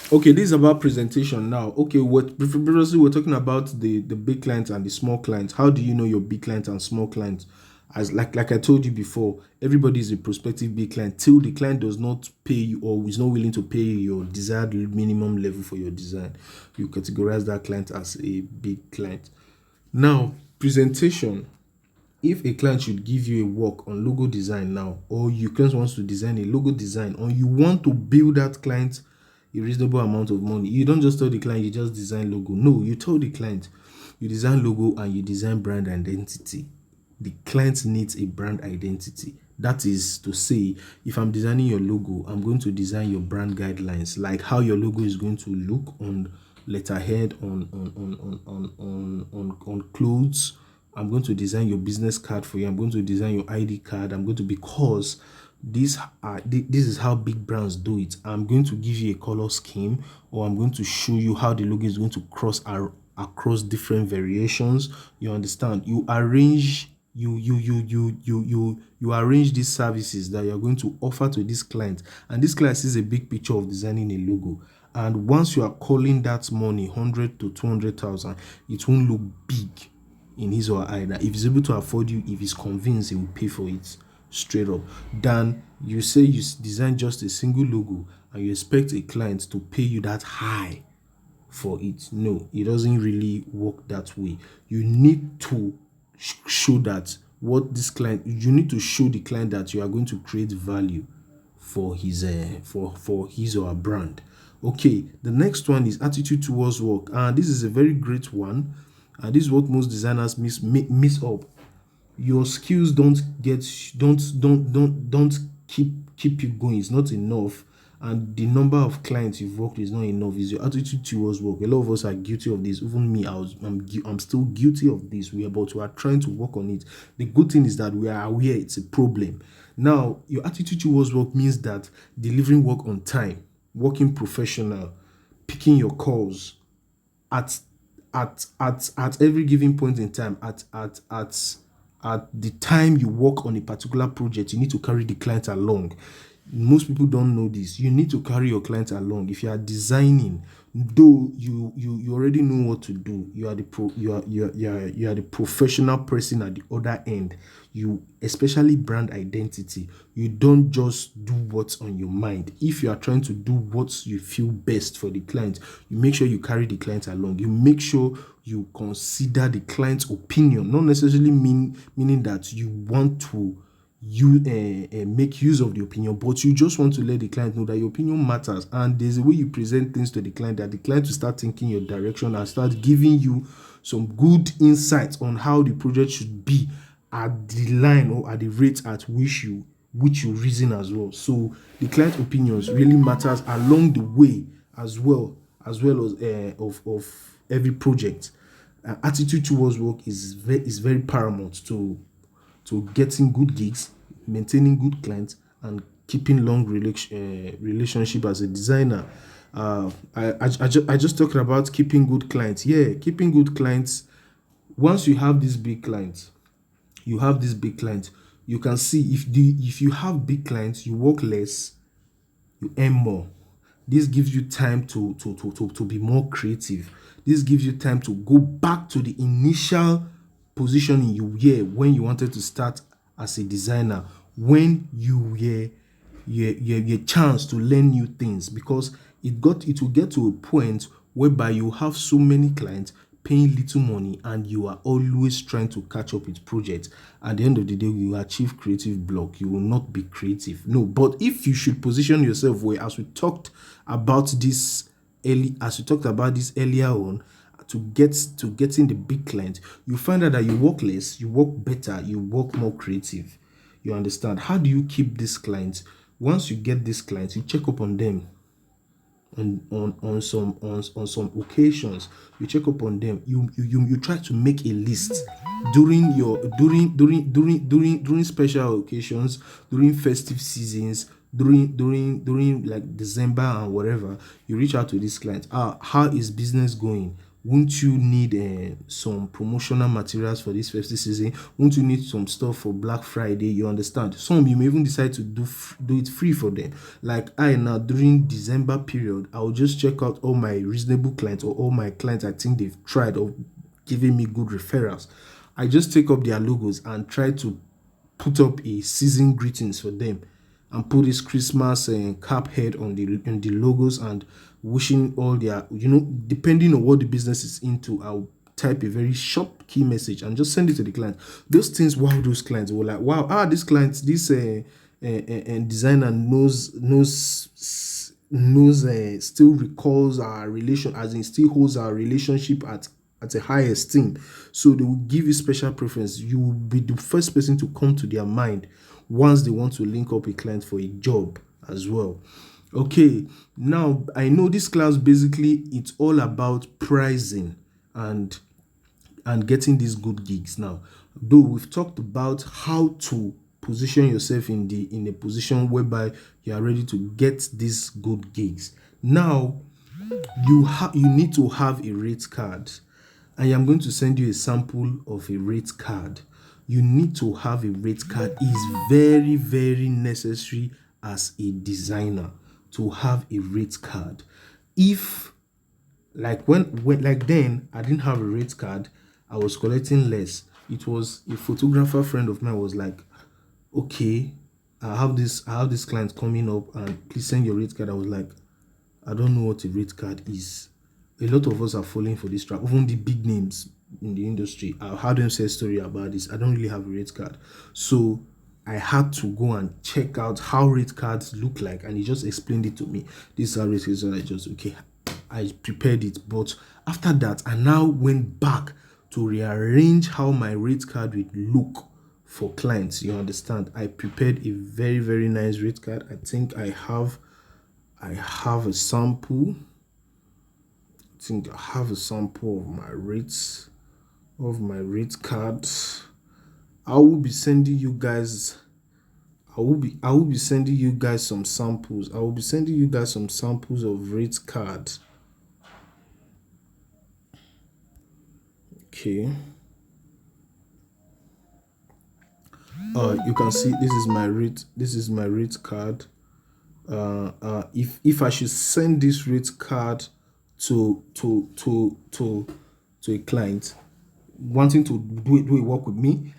Okay, this is about presentation now. Okay, what previously we're talking about the big clients and the small clients. How do you know your big clients and small clients? As like I told you before, everybody is a prospective big client till the client does not pay you or is not willing to pay you your desired minimum level for your design. You categorize that client as a big client. Now, presentation. If a client should give you a work on logo design now, or your client wants to design a logo design, or you want to bill that client a reasonable amount of money, you don't just tell the client you just design logo. No, you tell the client you design logo and you design brand identity. The client needs a brand identity. That is to say, if I'm designing your logo, I'm going to design your brand guidelines, like how your logo is going to look on letterhead, on clothes. I'm going to design your business card for you. I'm going to design your ID card. I'm going to, because this is how big brands do it. I'm going to give you a color scheme, or I'm going to show you how the logo is going to across different variations. You understand? You arrange these services that you're going to offer to this client, and this client sees a big picture of designing a logo. And once you are calling that money 100 to 200,000, it won't look big in his or her eye. That if he's able to afford you, if he's convinced, he will pay for it straight up. Than you say you design just a single logo and you expect a client to pay you that high for it. No, it doesn't really work that way. You need to show that what this client, you need to show the client that you are going to create value for his for his or her brand. Okay, the next one is attitude towards work, and this is a very great one, and this is what most designers miss up. Your skills don't keep you going. It's not enough, and the number of clients you've worked with is not enough. It's your attitude towards work. A lot of us are guilty of this. Even me, I'm still guilty of this. We are trying to work on it. The good thing is that we are aware it's a problem. Now, your attitude towards work means that delivering work on time, working professional, picking your calls at at every given point in time, at the time you work on a particular project, you need to carry the client along. Most people don't know this. You need to carry your client along. If you are designing, though you already know what to do, you are the you are the professional person at the other end. You, especially brand identity, you don't just do what's on your mind. If you are trying to do what you feel best for the client, you make sure you carry the client along. You make sure you consider the client's opinion, not necessarily meaning that you want to make use of the opinion, but you just want to let the client know that your opinion matters. And there's a way you present things to the client that the client will start thinking your direction and start giving you some good insights on how the project should be at the line or at the rate at which you reason as well. So the client opinions really matters along the way, as well as of every project. Attitude towards work is very paramount to getting good gigs, maintaining good clients, and keeping long relationship as a designer. I just talked about keeping good clients. Yeah, keeping good clients. Once you have these big clients, you can see if you have big clients, you work less, you earn more. This gives you time to be more creative. This gives you time to go back to the initial positioning you were when you wanted to start as a designer, when you chance to learn new things, because it will get to a point whereby you have so many clients paying little money and you are always trying to catch up with projects. At the end of the day, you achieve creative block. You will not be creative. No, but if you should position yourself where, as we talked about this earlier on, to getting the big client, you find out that you work less, you work better, you work more creative. You understand? How do you keep these clients? Once you get these clients, you check up on them on some occasions. You check up on them. You try to make a list during your during special occasions, during festive seasons, during like December and whatever. You reach out to these clients. How is business going? Won't you need some promotional materials for this festive season? Won't you need some stuff for Black Friday? You understand? Some you may even decide to do it free for them. Like I now during December period, I'll just check out all my reasonable clients or all my clients I think they've tried or giving me good referrals. I just take up their logos and try to put up a season greetings for them and put this Christmas cap head on the logos and wishing all their, depending on what the business is into, I'll type a very short key message and just send it to the client. Those things, wow, those clients were like, wow, this client, this designer knows still recalls our relation, as in still holds our relationship at a high esteem. So they will give you special preference. You will be the first person to come to their mind once they want to link up a client for a job as well. Okay, now I know this class basically it's all about pricing and getting these good gigs. Now, though we've talked about how to position yourself in a position whereby you are ready to get these good gigs. Now, you need to have a rate card. I am going to send you a sample of a rate card. You need to have a rate card. It's very, very necessary as a designer to have a rate card. If when like then I didn't have a rate card, I was collecting less. It was a photographer friend of mine was like, okay, I have this client coming up and please send your rate card. I was like, I don't know what a rate card is. A lot of us are falling for this trap. Even the big names in the industry, I've heard them say a story about this. I don't really have a rate card. So I had to go and check out how rate cards look like, and he just explained it to me. This is how rate cards are. I prepared it. But after that, I now went back to rearrange how my rate card would look for clients. You understand? I prepared a very, very nice rate card. I think I have a sample. I think I have a sample of my rates of my rate card. I will be sending you guys I will be sending you guys some samples. I will be sending you guys some samples of rate card. Okay. You can see this is my rate card. If I should send this rate card to a client wanting to do a work with me,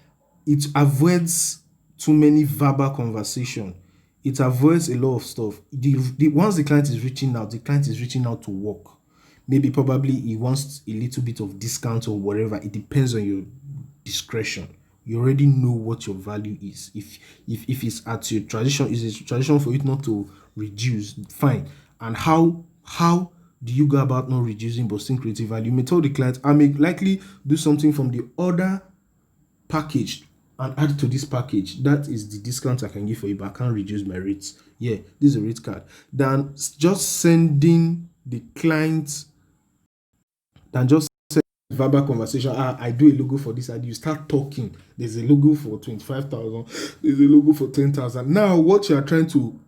it avoids too many verbal conversation. It avoids a lot of stuff. Once the client is reaching out, the client is reaching out to work. Maybe probably he wants a little bit of discount or whatever. It depends on your discretion. You already know what your value is. If it's at your tradition, is it tradition for it not to reduce? Fine. And how do you go about not reducing but still creating value? You may tell the client, I may likely do something from the other package and add to this package. That is the discount I can give for you, but I can't reduce my rates. Yeah, this is a rate card. Than just sending the client, than just verbal conversation. I do a logo for this and you start talking. There's a logo for 25,000, there's a logo for 10,000. Now what you are trying to,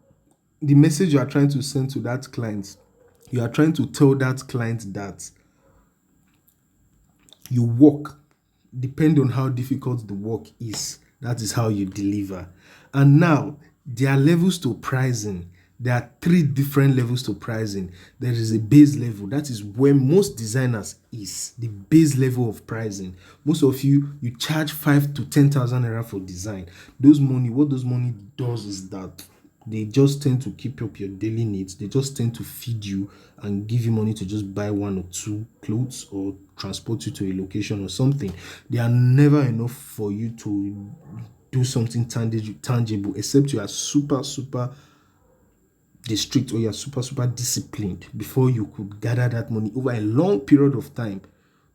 the message you are trying to send to that client, you are trying to tell that client that you work, depending on how difficult the work is, that is how you deliver. And now there are levels to pricing. There are 3 different levels to pricing. There is a base level. That is where most designers is, the base level of pricing. Most of you charge 5 to 10,000 naira for design. What those money does is that they just tend to keep up your daily needs. They just tend to feed you and give you money to just buy 1 or 2 clothes or transport you to a location or something. They are never enough for you to do something tangible, except you are super strict or you're super disciplined before you could gather that money over a long period of time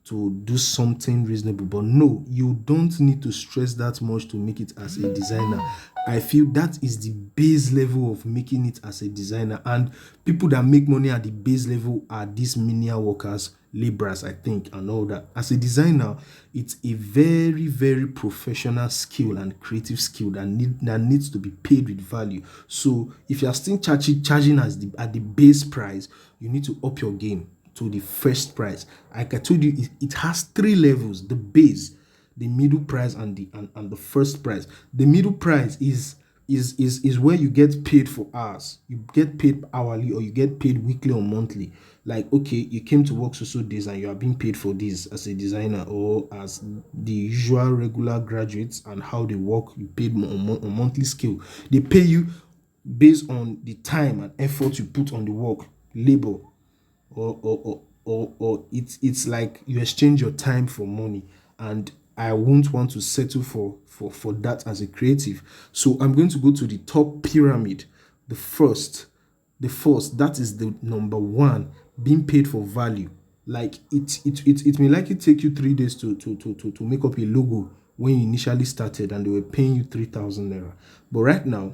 to do something reasonable. But no, you don't need to stress that much to make it as a designer. I feel that is the base level of making it as a designer. And people that make money at the base level are these menial workers, laborers, I think, and all that. As a designer, it's a very, very professional skill and creative skill that needs to be paid with value. So if you are still charging at the base price, you need to up your game. to the first price. Like I told you, it has three levels: the base, the middle price, and the first price. The middle price is where you get paid for hours. You get paid hourly, or you get paid weekly or monthly. Like, okay, you came to work so days and you are being paid for this as a designer, or as the usual regular graduates, and how they work, you paid on monthly scale. They pay you based on the time and effort you put on the work, labor, or it's like you exchange your time for money. And I won't want to settle for that as a creative. So I'm going to go to the top pyramid. The first, that is the number one, being paid for value. Like it may likely take you 3 days to make up a logo when you initially started, and they were paying you 3,000 naira. But right now,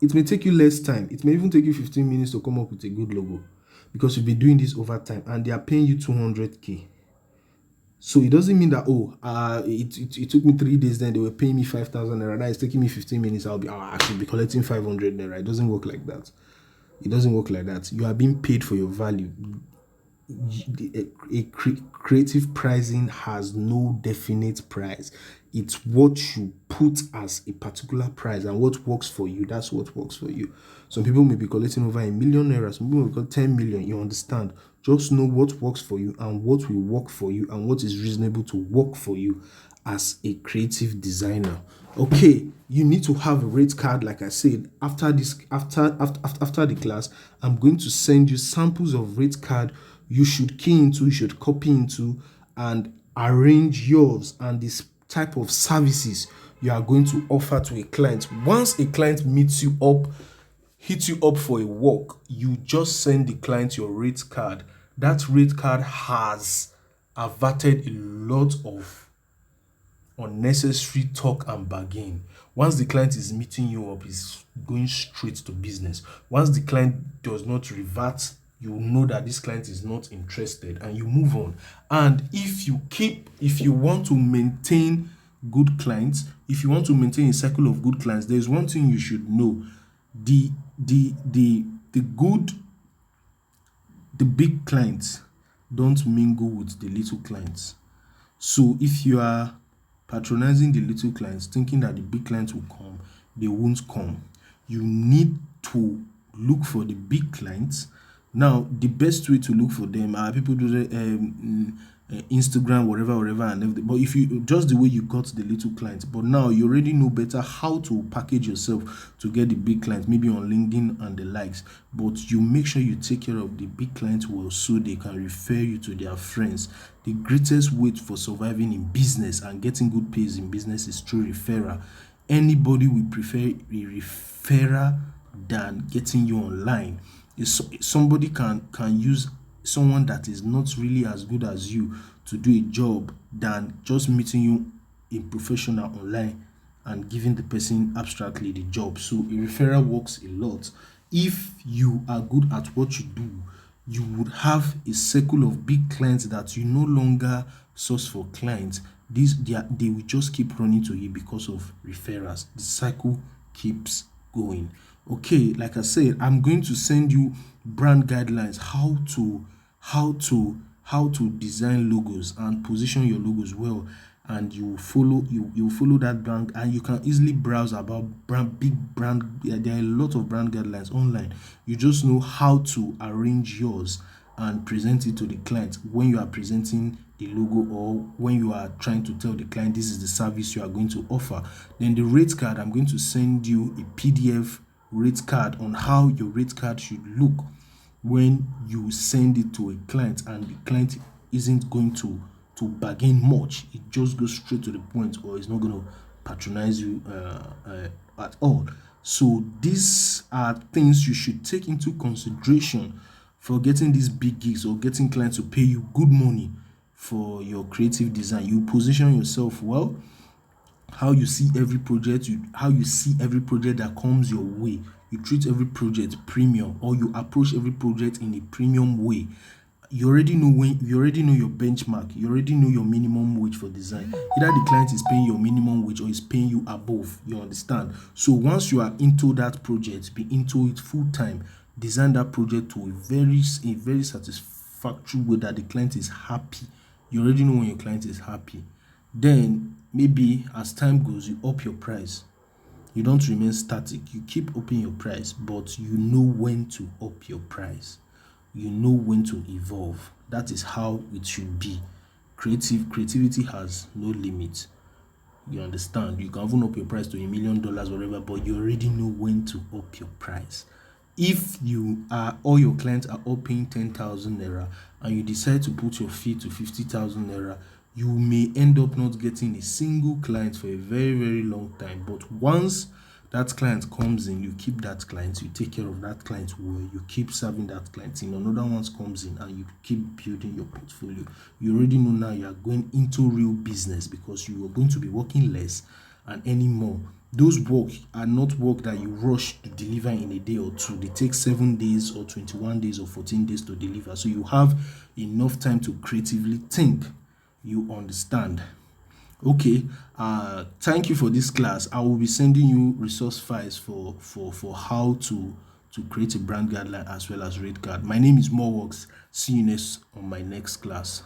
it may take you less time. It may even take you 15 minutes to come up with a good logo, because you've been doing this over time, and they are paying you 200k. So it doesn't mean that, it took me 3 days, then they were paying me 5,000 naira. Now it's taking me 15 minutes. I should be collecting 500 naira. It doesn't work like that. It doesn't work like that. You are being paid for your value. Creative pricing has no definite price. It's what you put as a particular price, and what works for you, that's what works for you. Some people may be collecting over 1 million naira, some people may got 10 million. You understand? Just know what works for you, and what will work for you, and what is reasonable to work for you as a creative designer. Okay, you need to have a rate card. Like I said, after the class, I'm going to send you samples of rate card you should key into, you should copy into, and arrange yours and this type of services you are going to offer to a client. Once a client meets you up, hits you up for a work, you just send the client your rate card. That rate card has averted a lot of unnecessary talk and bargain. Once the client is meeting you up, is going straight to business. Once the client does not revert, you know that this client is not interested, and you move on. And if you want to maintain good clients, if you want to maintain a cycle of good clients, there's one thing you should know: the big clients don't mingle with the little clients. So if you are patronizing the little clients, thinking that the big clients will come, they won't come. You need to look for the big clients. Now, the best way to look for them are people do the Instagram, whatever, and everything. But if you just the way you got the little clients, but now you already know better how to package yourself to get the big clients, maybe on LinkedIn and the likes. But you make sure you take care of the big clients well, so they can refer you to their friends. The greatest way for surviving in business and getting good pays in business is through referral. Anybody will prefer a referral than getting you online. Somebody can use someone that is not really as good as you to do a job than just meeting you in professional online and giving the person abstractly the job. So a referral works a lot. If you are good at what you do, you would have a circle of big clients that you no longer source for clients. They will just keep running to you because of referrals. The cycle keeps going. Okay, like I said, I'm going to send you brand guidelines, how to design logos and position your logos well, and you follow that brand, and you can easily browse about big brand. There are a lot of brand guidelines online. You just know how to arrange yours and present it to the client when you are presenting the logo, or when you are trying to tell the client this is the service you are going to offer. Then the rate card, I'm going to send you a PDF rate card on how your rate card should look when you send it to a client, and the client isn't going to bargain much. It just goes straight to the point, or it's not going to patronize you at all. So these are things you should take into consideration for getting these big gigs, or getting clients to pay you good money for your creative design. You position yourself well, how you see every project, that comes your way. You treat every project premium, or you approach every project in a premium way. You already know your benchmark. You already know your minimum wage for design. Either the client is paying your minimum wage, or is paying you above. You understand? So once you are into that project, be into it full time. Design that project to a very factual way that the client is happy. You already know when your client is happy. Then maybe as time goes, you up your price. You don't remain static. You keep upping your price, but you know when to up your price. You know when to evolve. That is how it should be. Creativity has no limit. You understand? You can even up your price to $1 million, whatever, but you already know when to up your price. If you are all your clients are all paying 10,000 naira and you decide to put your fee to 50,000 naira, you may end up not getting a single client for a very, very long time. But once that client comes in, you keep that client, you take care of that client well, you keep serving that client in, another one comes in and you keep building your portfolio. You already know now you are going into real business because you are going to be working less and any more. Those work are not work that you rush to deliver in a day or two. They take 7 days or 21 days or 14 days to deliver. So you have enough time to creatively think. You understand? Okay, thank you for this class. I will be sending you resource files for how to create a brand guideline as well as rate card. My name is Moreworks. See you next on my next class.